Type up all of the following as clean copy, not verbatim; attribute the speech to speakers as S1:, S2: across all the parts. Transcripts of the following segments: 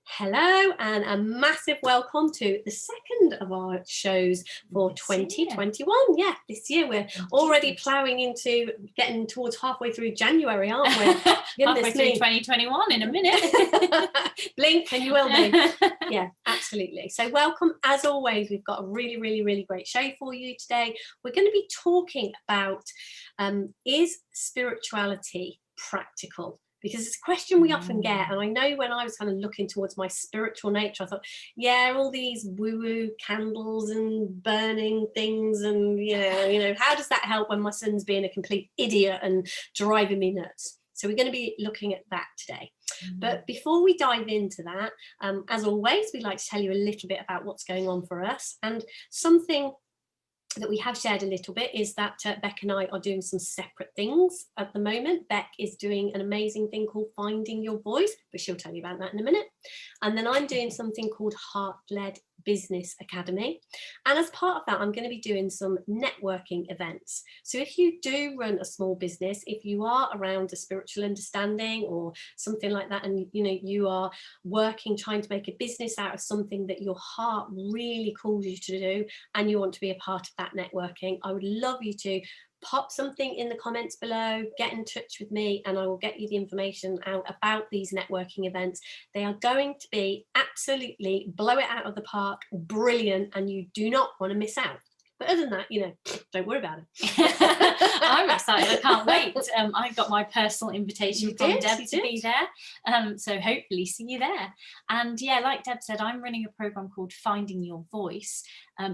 S1: Hello and a massive welcome to the second of our shows for
S2: This
S1: 2021. Yeah, this year we're already ploughing into getting towards halfway through January, aren't we?
S2: Halfway through 2021 in a minute.
S1: Blink and you will be. Yeah, absolutely. So welcome. As always, we've got a really great show for you today. We're going to be talking about is spirituality practical? Because it's a question we often get, and I know when I was kind of looking towards my spiritual nature, I thought, yeah, all these woo-woo candles and burning things, and how does that help when my son's being a complete idiot and driving me nuts? So we're going to be looking at that today. But before we dive into that, as always, we'd like to tell you a little bit about what's going on for us. And something that we have shared a little bit is that Bec and I are doing some separate things at the moment. Bec is doing an amazing thing called Finding Your Voice, but she'll tell you about that in a minute. And then I'm doing something called Heart-Led Business Academy. And as part of that, I'm going to be doing some networking events. So if you do run a small business, if you are around a spiritual understanding or something like that, and you are working, trying to make a business out of something that your heart really calls you to do, and you want to be a part of that networking, I would love you to pop something in the comments below, get in touch with me, and I will get you the information out about these networking events. They are going to be absolutely blow it out of the park, brilliant, and you do not want to miss out. But other than that, don't worry about it.
S2: I'm excited. I can't wait. I got my personal invitation from Deb to be there. So hopefully see you there. And yeah, like Deb said, I'm running a program called Finding Your Voice.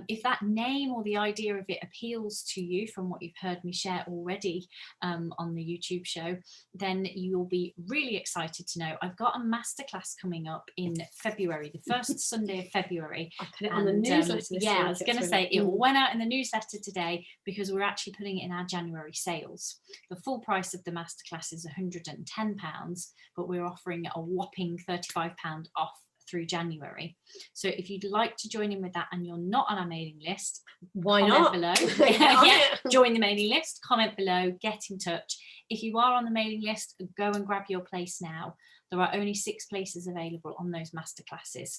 S2: If that name or the idea of it appeals to you from what you've heard me share already on the YouTube show, then you'll be really excited to know I've got a masterclass coming up in February, the first Sunday of February.
S1: I put it on the newsletter.
S2: Yeah, I was going to say it went out in the newsletter today because we're actually putting it in our January sales. The full price of the masterclass is £110, but we're offering a whopping £35 off through January. So if you'd like to join in with that and you're not on our mailing list,
S1: why not?
S2: Below. Join the mailing list, comment below, get in touch. If you are on the mailing list, go and grab your place now. There are only 6 places available on those masterclasses.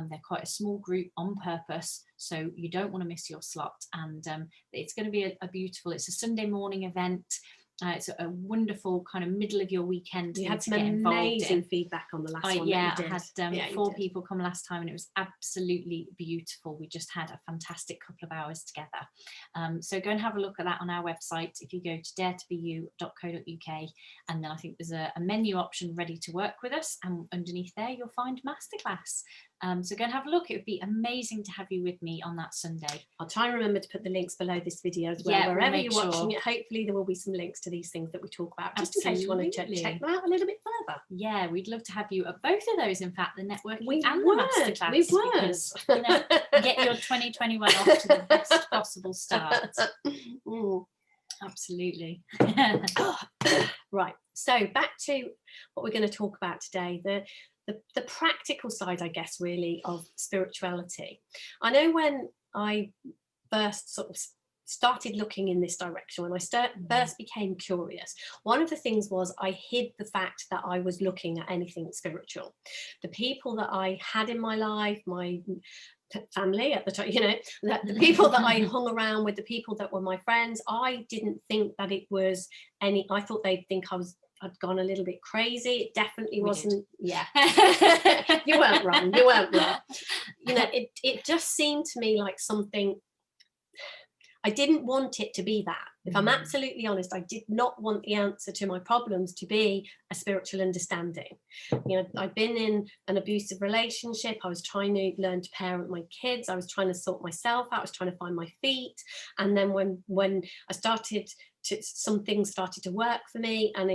S2: They're quite a small group on purpose, so you don't want to miss your slot. And it's going to be a beautiful, it's a Sunday morning event. It's a wonderful kind of middle of your weekend.
S1: You had some amazing feedback on the last one.
S2: Yeah, I had 4 people come last time, and it was absolutely beautiful. We just had a fantastic couple of hours together. So go and have a look at that on our website. If you go to daretobeyou.co.uk, and then I think there's a menu option ready to work with us, and underneath there you'll find masterclass. So go and have a look. It would be amazing to have you with me on that Sunday.
S1: I'll try and remember to put the links below this video as well.
S2: Yeah,
S1: wherever you're watching it, hopefully there will be some links to these things that we talk about, just in case you want to check them out a little bit further.
S2: Yeah, we'd love to have you at both of those, in fact, the networking and
S1: the
S2: masterclass.
S1: We would.
S2: Get your 2021 off to the best possible start. Absolutely.
S1: Right, so back to what we're going to talk about today, the practical side, I guess, really, of spirituality. I know when I first sort of started looking in this direction, when I first became curious, one of the things was I hid the fact that I was looking at anything spiritual. The people that I had in my life, my family at the time, the people that I hung around with, the people that were my friends, I didn't think that it was any, I thought they'd think I'd gone a little bit crazy. It definitely wasn't. Yeah. You weren't wrong. It just seemed to me like something, I didn't want it to be that. If I'm absolutely honest, I did not want the answer to my problems to be a spiritual understanding. I'd been in an abusive relationship. I was trying to learn to parent my kids. I was trying to sort myself out. I was trying to find my feet. And then when I started some things started to work for me, and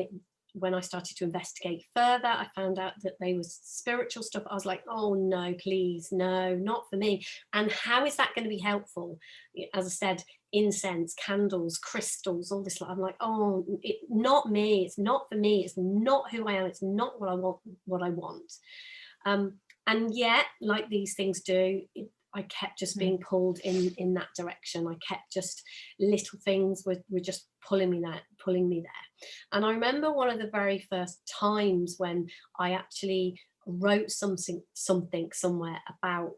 S1: when I started to investigate further, I found out that they was spiritual stuff. I was like, oh no, please, no, not for me. And how is that going to be helpful? As I said, incense, candles, crystals, all this. I'm like, oh, not me. It's not for me. It's not who I am. It's not what I want. And yet, like these things do, I kept just being pulled in that direction. I kept just, little things were just pulling me there. And I remember one of the very first times when I actually wrote something somewhere about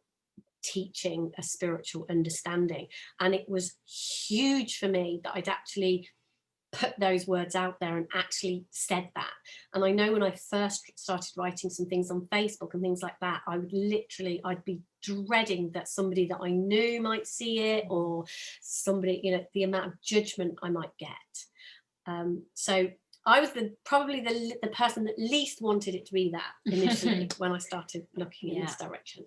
S1: teaching a spiritual understanding, and it was huge for me that I'd actually put those words out there and actually said that. And I know when I first started writing some things on Facebook and things like that, I'd be dreading that somebody that I knew might see it, or somebody, you know, the amount of judgment I might get. So I was probably the person that least wanted it to be that initially when I started looking in this direction.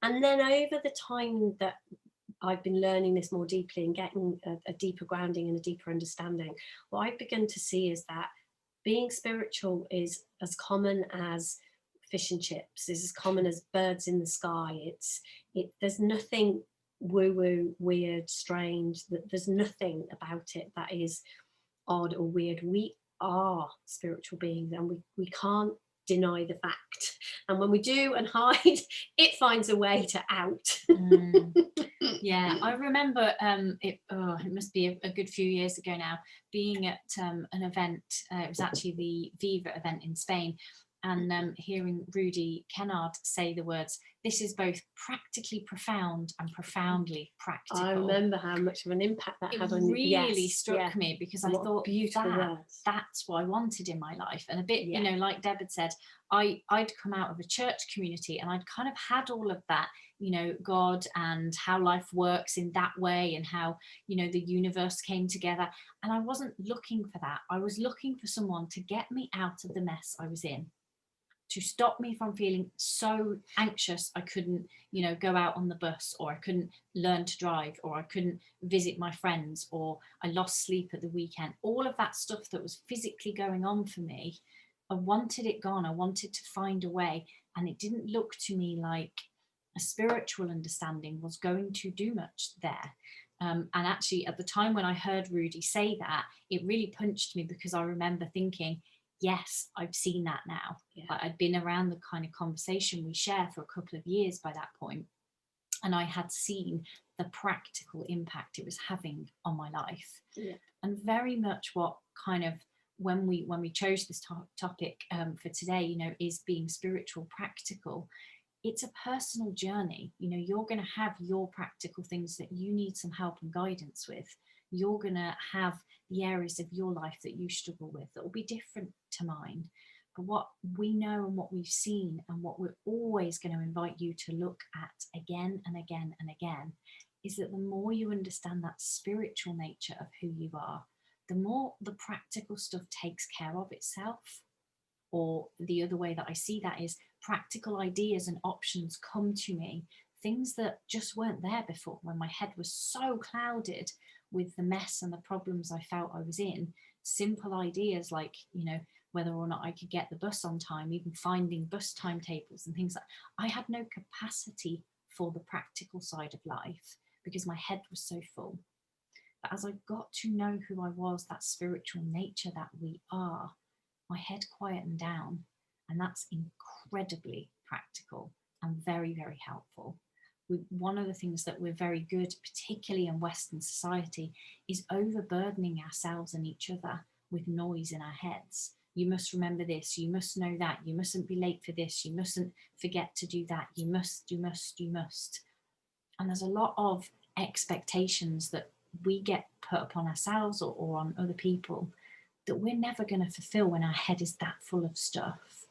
S1: And then over the time that I've been learning this more deeply and getting a deeper grounding and a deeper understanding, what I've begun to see is that being spiritual is as common as fish and chips, is as common as birds in the sky. There's nothing woo-woo, weird, strange. There's nothing about it that is odd or weird. We are spiritual beings, and we can't deny the fact. And when we do and hide, it finds a way to out.
S2: Yeah, I remember it must be a good few years ago now, being at an event. It was actually the Viva event in Spain, and hearing Rudy Kennard say the words, "This is both practically profound and profoundly practical."
S1: I remember how much of an impact that had on you.
S2: It really struck me, because I thought,
S1: beautiful words.
S2: That's what I wanted in my life. And a bit, you know, like Deb had said, I'd come out of a church community, and I'd kind of had all of that, you know, God and how life works in that way, and how, you know, the universe came together. And I wasn't looking for that. I was looking for someone to get me out of the mess I was in, to stop me from feeling so anxious I couldn't, you know, go out on the bus, or I couldn't learn to drive, or I couldn't visit my friends, or I lost sleep at the weekend. All of that stuff that was physically going on for me, I wanted it gone. I wanted to find a way. And it didn't look to me like a spiritual understanding was going to do much there. And actually, at the time when I heard Rudy say that, it really punched me, because I remember thinking, yes, I've seen that now. I'd been around the kind of conversation we share for a couple of years by that point, and I had seen the practical impact it was having on my life. And very much what kind of, when we chose this topic for today, you know, is being spiritual practical. It's a personal journey. You know, you're going to have your practical things that you need some help and guidance with. You're going to have the areas of your life that you struggle with that will be different to mine. But what we know and what we've seen, and what we're always going to invite you to look at again and again and again, is that the more you understand that spiritual nature of who you are, the more the practical stuff takes care of itself. Or the other way that I see that is, practical ideas and options come to me, things that just weren't there before, when my head was so clouded with the mess and the problems I felt I was in. Simple ideas like, you know, whether or not I could get the bus on time, even finding bus timetables and things like that. I had no capacity for the practical side of life, because my head was so full. But as I got to know who I was, that spiritual nature that we are, my head quietened down. And that's incredibly practical and very, very helpful. One of the things that we're very good, particularly in Western society, is overburdening ourselves and each other with noise in our heads. You must remember this, you must know that, you mustn't be late for this, you mustn't forget to do that, you must. And there's a lot of expectations that we get put upon ourselves or on other people that we're never going to fulfill when our head is that full of stuff.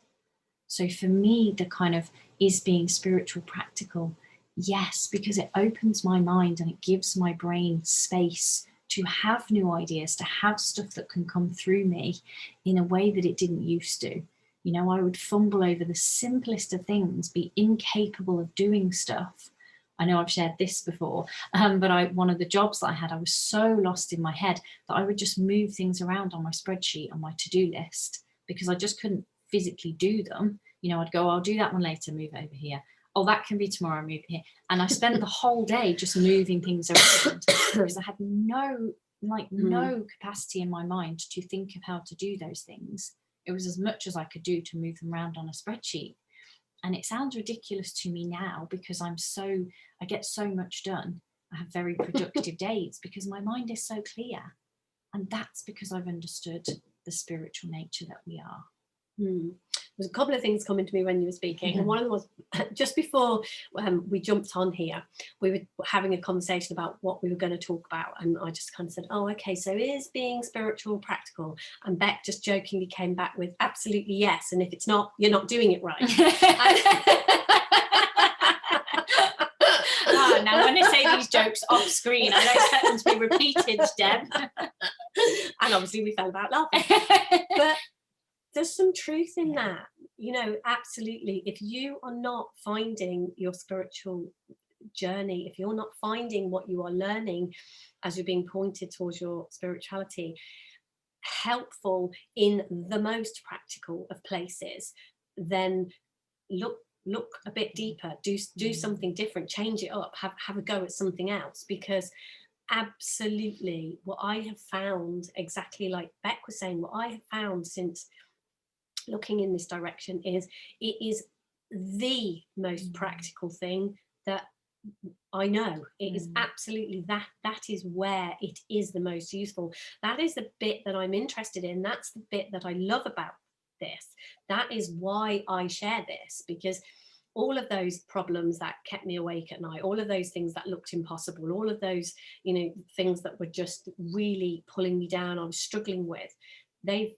S2: So for me, the kind of, is being spiritual practical? Yes, because it opens my mind and it gives my brain space to have new ideas, to have stuff that can come through me in a way that it didn't used to. You know, I would fumble over the simplest of things, be incapable of doing stuff. I know I've shared this before, but one of the jobs that I had, I was so lost in my head that I would just move things around on my spreadsheet, on my to-do list, because I just couldn't physically do them. You know, I'd go, I'll do that one later, move it over here. Oh, that can be tomorrow, move it here. And I spent the whole day just moving things around, because I had no capacity in my mind to think of how to do those things. It was as much as I could do to move them around on a spreadsheet. And it sounds ridiculous to me now, because I get so much done. I have very productive days because my mind is so clear. And that's because I've understood the spiritual nature that we are.
S1: was a couple of things coming to me when you were speaking, and one of them was just before we jumped on here, we were having a conversation about what we were going to talk about, and I just kind of said, oh, okay, so is being spiritual practical? And Bec just jokingly came back with absolutely yes, and if it's not, you're not doing it right.
S2: Now when I say these jokes off screen, I don't expect them to be repeated, Deb.
S1: And obviously we fell about laughing. But there's some truth in that, you know, absolutely. If you are not finding your spiritual journey, if you're not finding what you are learning as you're being pointed towards your spirituality helpful in the most practical of places, then look a bit deeper, do something different, change it up, have a go at something else. Because absolutely what I have found, exactly like Bec was saying, what I have found since looking in this direction is it is the most practical thing that I know. It is absolutely that is where it is the most useful. That is the bit that I'm interested in. That's the bit that I love about this. That is why I share this, because all of those problems that kept me awake at night, all of those things that looked impossible, all of those, you know, things that were just really pulling me down, I was struggling with, they've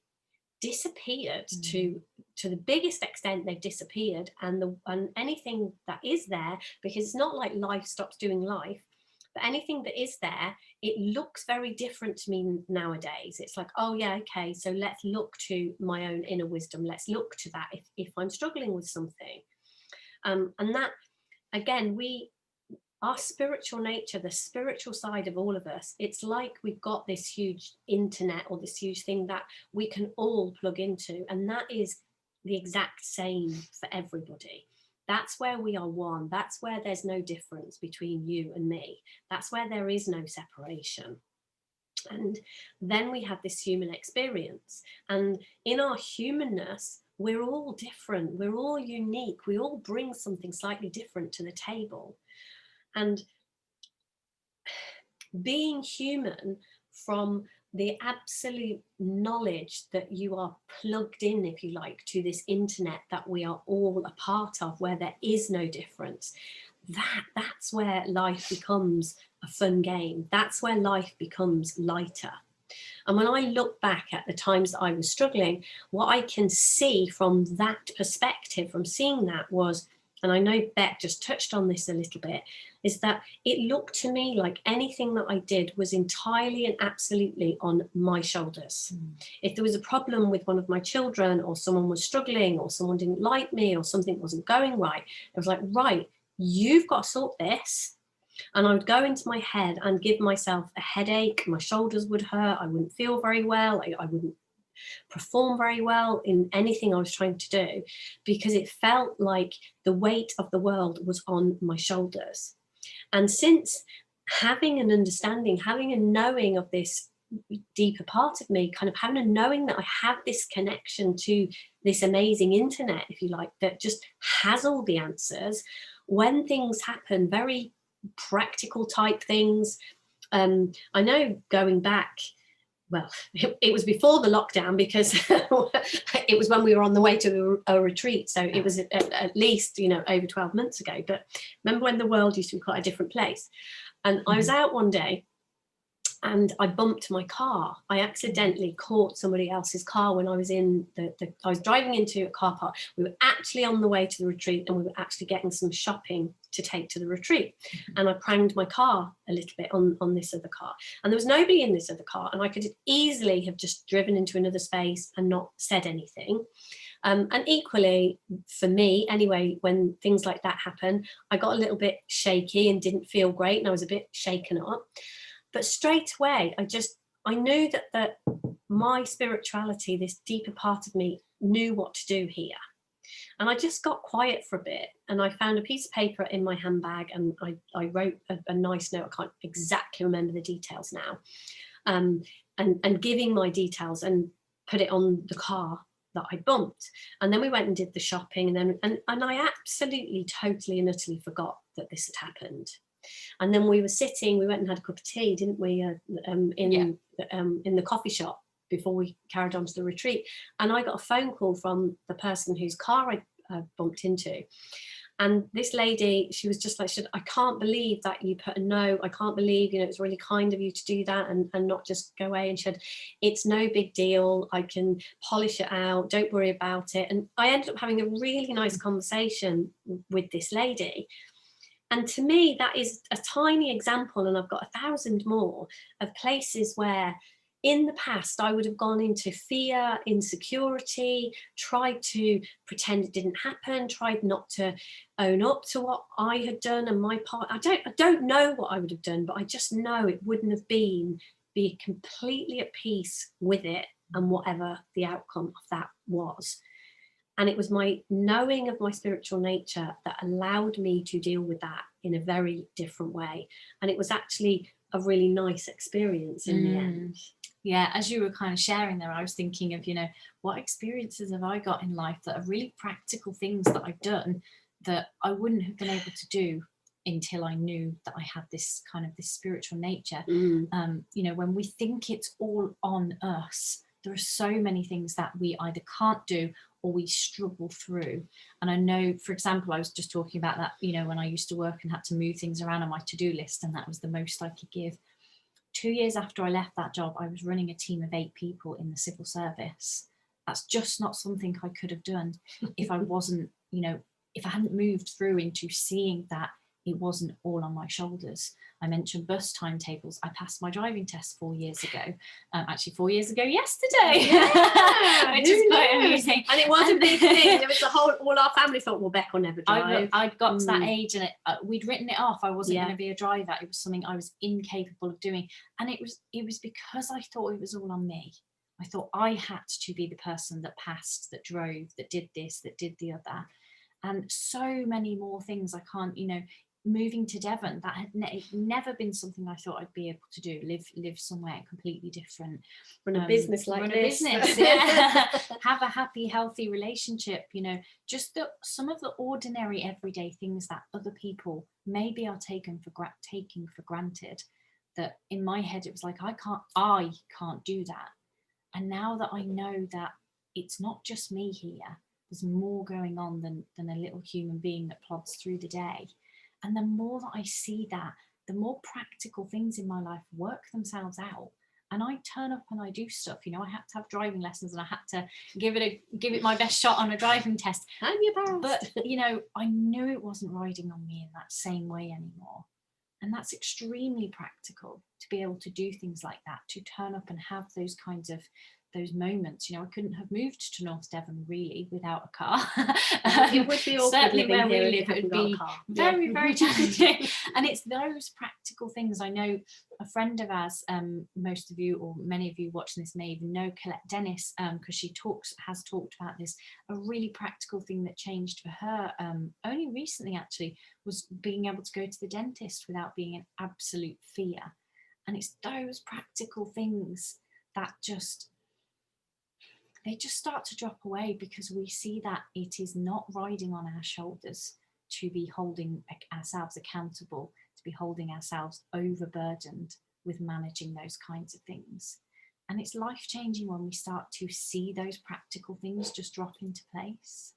S1: disappeared to the biggest extent. They've disappeared, and anything that is there, because it's not like life stops doing life, but anything that is there, it looks very different to me nowadays. It's like, oh yeah, okay, so let's look to my own inner wisdom, let's look to that if I'm struggling with something. And that, again, our spiritual nature, the spiritual side of all of us, it's like we've got this huge internet or this huge thing that we can all plug into, and that is the exact same for everybody. That's where we are one. That's where there's no difference between you and me. That's where there is no separation. And then we have this human experience, and in our humanness, we're all different, we're all unique, we all bring something slightly different to the table. And being human, from the absolute knowledge that you are plugged in, if you like, to this internet that we are all a part of, where there is no difference, that's where life becomes a fun game. That's where life becomes lighter. And when I look back at the times that I was struggling, what I can see from that perspective, from seeing that, was, and I know Bec just touched on this a little bit, is that it looked to me like anything that I did was entirely and absolutely on my shoulders. If there was a problem with one of my children, or someone was struggling, or someone didn't like me, or something wasn't going right, I was like, right, you've got to sort this. And I would go into my head and give myself a headache, my shoulders would hurt, I wouldn't feel very well, I wouldn't perform very well in anything I was trying to do, because it felt like the weight of the world was on my shoulders. And since having an understanding, having a knowing of this deeper part of me, kind of having a knowing that I have this connection to this amazing internet, if you like, that just has all the answers, when things happen, very practical type things. I know, going back, well, it was before the lockdown, because it was when we were on the way to a retreat, so it was at least, you know, over 12 months ago. But remember when the world used to be quite a different place, and I was out one day and I bumped my car. I accidentally caught somebody else's car when I was in I was driving into a car park. We were actually on the way to the retreat, and we were actually getting some shopping to take to the retreat. And I pranged my car a little bit on this other car, and there was nobody in this other car, and I could easily have just driven into another space and not said anything. And equally, for me anyway, when things like that happen, I got a little bit shaky and didn't feel great, and I was a bit shaken up. But straight away, I knew that my spirituality, this deeper part of me, knew what to do here. And I just got quiet for a bit, and I found a piece of paper in my handbag, and I wrote a nice note. I can't exactly remember the details now, and giving my details, and put it on the car that I bumped. And then we went and did the shopping, and I absolutely, totally and utterly forgot that this had happened. And then we went and had a cup of tea, didn't we, in the coffee shop. before we carried on to the retreat, and I got a phone call from the person whose car I bumped into. And this lady, she was just like, I can't believe that you put a no. I can't believe, you know, it's really kind of you to do that and not just go away. And she said, it's no big deal. I can polish it out. Don't worry about it. And I ended up having a really nice conversation with this lady. And to me, that is a tiny example, and I've got 1,000 more of places where in the past, I would have gone into fear, insecurity, tried to pretend it didn't happen, tried not to own up to what I had done and my part. I don't know what I would have done, but I just know it wouldn't have been be completely at peace with it and whatever the outcome of that was. And it was my knowing of my spiritual nature that allowed me to deal with that in a very different way. And it was actually a really nice experience in the end.
S2: Yeah, as you were kind of sharing there, I was thinking of, you know, what experiences have I got in life that are really practical things that I've done that I wouldn't have been able to do until I knew that I had this kind of this spiritual nature. You know, when we think it's all on us, there are so many things that we either can't do or we struggle through. And I know, for example, I was just talking about that, you know, when I used to work and had to move things around on my to-do list, and that was the most I could give. 2 years after I left that job, I was running a team of 8 people in the civil service. That's just not something I could have done if I wasn't, you know, if I hadn't moved through into seeing that it wasn't all on my shoulders. I mentioned bus timetables. I passed my driving test 4 years ago. Actually, 4 years ago yesterday, which is quite amusing.
S1: And it was a big thing. There was all our family thought, well, Bec will never drive.
S2: I'd got to that age, and we'd written it off. I wasn't going to be a driver. It was something I was incapable of doing, and it was because I thought it was all on me. I thought I had to be the person that passed, that drove, that did this, that did the other, and so many more things I can't, you know. Moving to Devon, that had never been something I thought I'd be able to do. Live somewhere completely different.
S1: Run a business like this.
S2: Have a happy, healthy relationship. You know, just some of the ordinary, everyday things that other people maybe are taking for granted. That in my head it was like I can't do that. And now that I know that it's not just me here, there's more going on than a little human being that plods through the day. And the more that I see that, the more practical things in my life work themselves out. And I turn up and I do stuff. You know, I had to have driving lessons, and I had to give it my best shot on a driving test. But you know, I knew it wasn't riding on me in that same way anymore. And that's extremely practical, to be able to do things like that, to turn up and have those kinds of those moments. You know, I couldn't have moved to North Devon really without a car.
S1: It would be awkward
S2: certainly
S1: living
S2: where we
S1: here
S2: live, it would be very, very challenging. And it's those practical things. I know a friend of ours, most of you or many of you watching this may even know Colette Dennis, because she has talked about this. A really practical thing that changed for her only recently actually was being able to go to the dentist without being in absolute fear. And it's those practical things that they just start to drop away, because we see that it is not riding on our shoulders to be holding ourselves accountable, to be holding ourselves overburdened with managing those kinds of things. And it's life-changing when we start to see those practical things just drop into place.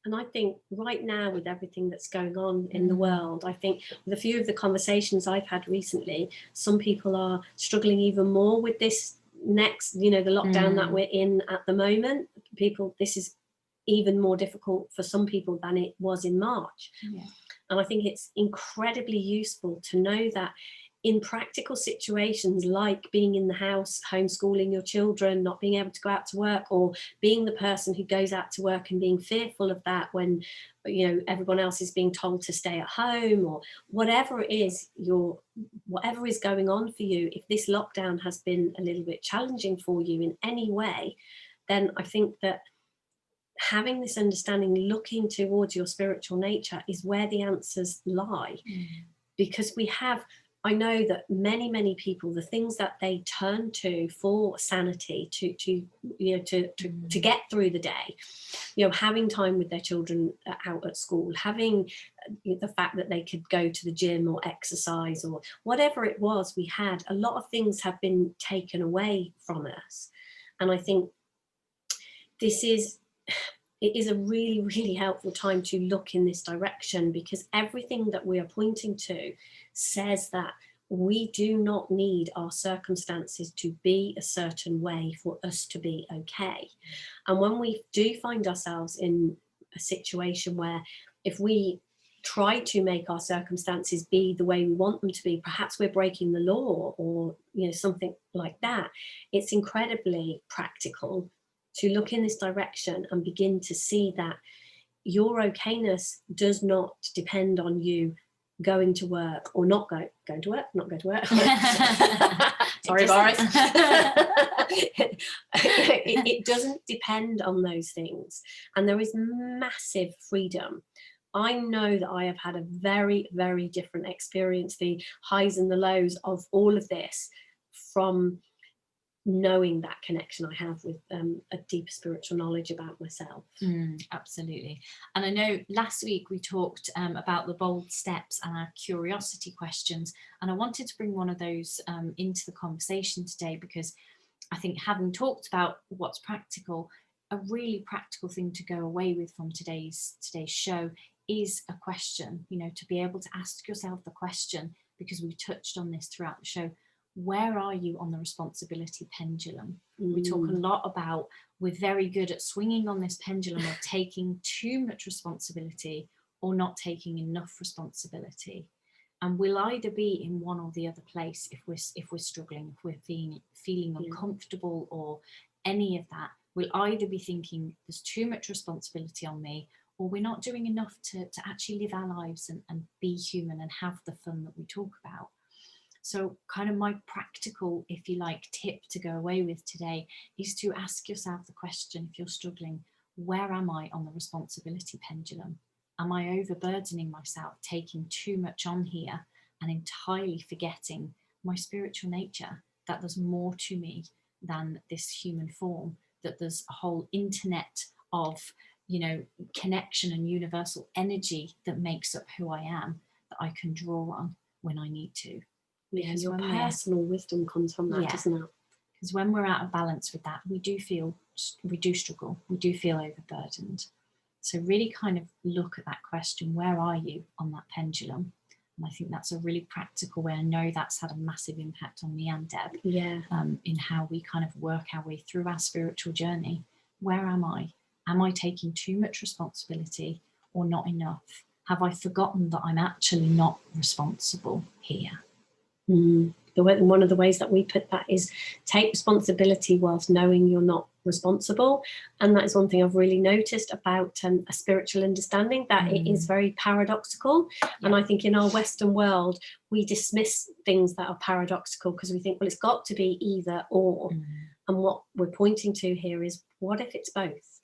S1: And I think right now, with everything that's going on in the world, I think with a few of the conversations I've had recently, some people are struggling even more with this next, you know, the lockdown that we're in at the moment. This is even more difficult for some people than it was in March. And I think it's incredibly useful to know that in practical situations, like being in the house, homeschooling your children, not being able to go out to work, or being the person who goes out to work and being fearful of that when, you know, everyone else is being told to stay at home, or whatever it is, whatever is going on for you, if this lockdown has been a little bit challenging for you in any way, then I think that having this understanding, looking towards your spiritual nature, is where the answers lie. Because I know that many people, the things that they turn to for sanity, to get through the day, you know, having time with their children out at school, having the fact that they could go to the gym or exercise or whatever it was we had, a lot of things have been taken away from us. And I think it is a really, really helpful time to look in this direction, because everything that we are pointing to says that we do not need our circumstances to be a certain way for us to be okay. And when we do find ourselves in a situation where, if we try to make our circumstances be the way we want them to be, perhaps we're breaking the law, or something like that, it's incredibly practical to look in this direction and begin to see that your okayness does not depend on you going to work or not going to work. Sorry, Boris. It doesn't depend on those things, and there is massive freedom. I know that I have had a very, very different experience, the highs and the lows of all of this, from knowing that connection I have with a deeper spiritual knowledge about myself.
S2: Absolutely. And I know last week we talked about the bold steps and our curiosity questions, and I wanted to bring one of those into the conversation today, because I think, having talked about what's practical, a really practical thing to go away with from today's show is a question, to be able to ask yourself the question, because we touched on this throughout the show: where are you on the responsibility pendulum? We talk a lot about, we're very good at swinging on this pendulum of taking too much responsibility or not taking enough responsibility. And we'll either be in one or the other place if we're struggling, if we're feeling uncomfortable or any of that. We'll either be thinking there's too much responsibility on me, or we're not doing enough to actually live our lives and be human and have the fun that we talk about. So kind of my practical, if you like, tip to go away with today is to ask yourself the question, if you're struggling, where am I on the responsibility pendulum? Am I overburdening myself, taking too much on here and entirely forgetting my spiritual nature, that there's more to me than this human form, that there's a whole internet of, connection and universal energy that makes up who I am, that I can draw on when I need to?
S1: Yeah, your personal wisdom comes from that, doesn't it?
S2: Because when we're out of balance with that, we do struggle, we do feel overburdened. So really kind of look at that question: where are you on that pendulum? And I think that's a really practical way. I know that's had a massive impact on me and Deb, in how we kind of work our way through our spiritual journey. Where am I? Am I taking too much responsibility or not enough? Have I forgotten that I'm actually not responsible here?
S1: One of the ways that we put that is take responsibility whilst knowing you're not responsible. And that is one thing I've really noticed about a spiritual understanding, that it is very paradoxical. And I think in our Western world, we dismiss things that are paradoxical because we think, well, it's got to be either or. And what we're pointing to here is, what if it's both?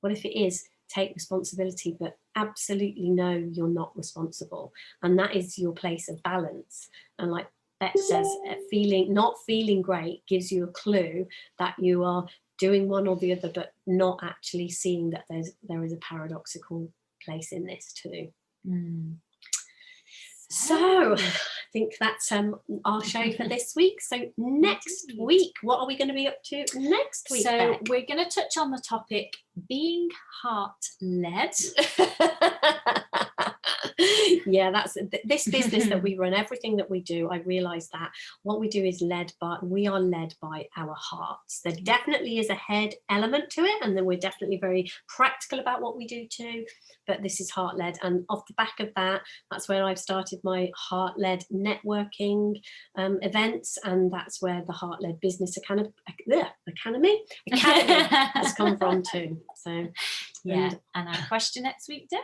S1: What if it is take responsibility, but absolutely know you're not responsible? And that is your place of balance. And like Bec says, not feeling great gives you a clue that you are doing one or the other, but not actually seeing that there is a paradoxical place in this too. So I think that's our show for this week. So next week, what are we going to be up to next week?
S2: So
S1: Bec?
S2: we're going to touch on the topic being heart-led.
S1: Yeah, that's this business that we run, everything that we do. I realise that what we do is we are led by our hearts. There definitely is a head element to it, and then we're definitely very practical about what we do too, but this is heart-led. And off the back of that's where I've started my heart-led networking events, and that's where the heart-led business academy has come from too. So
S2: and our question next week, Deb?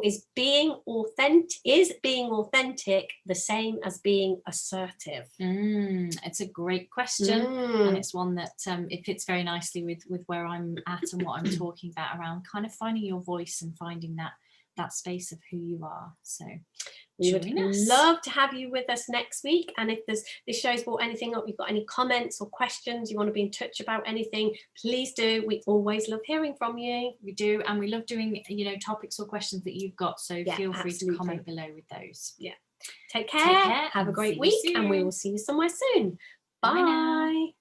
S1: Is being authentic the same as being assertive?
S2: It's a great question, and it's one that it fits very nicely with where I'm at and what I'm talking about around kind of finding your voice and finding that space of who you are. So
S1: we would love to have you with us next week. And if this show's brought anything up, you've got any comments or questions, you want to be in touch about anything, please do. We always love hearing from you.
S2: We do, and we love doing topics or questions that you've got, so feel free to comment below with those.
S1: Take care, have a great week, and we will see you somewhere soon. Bye.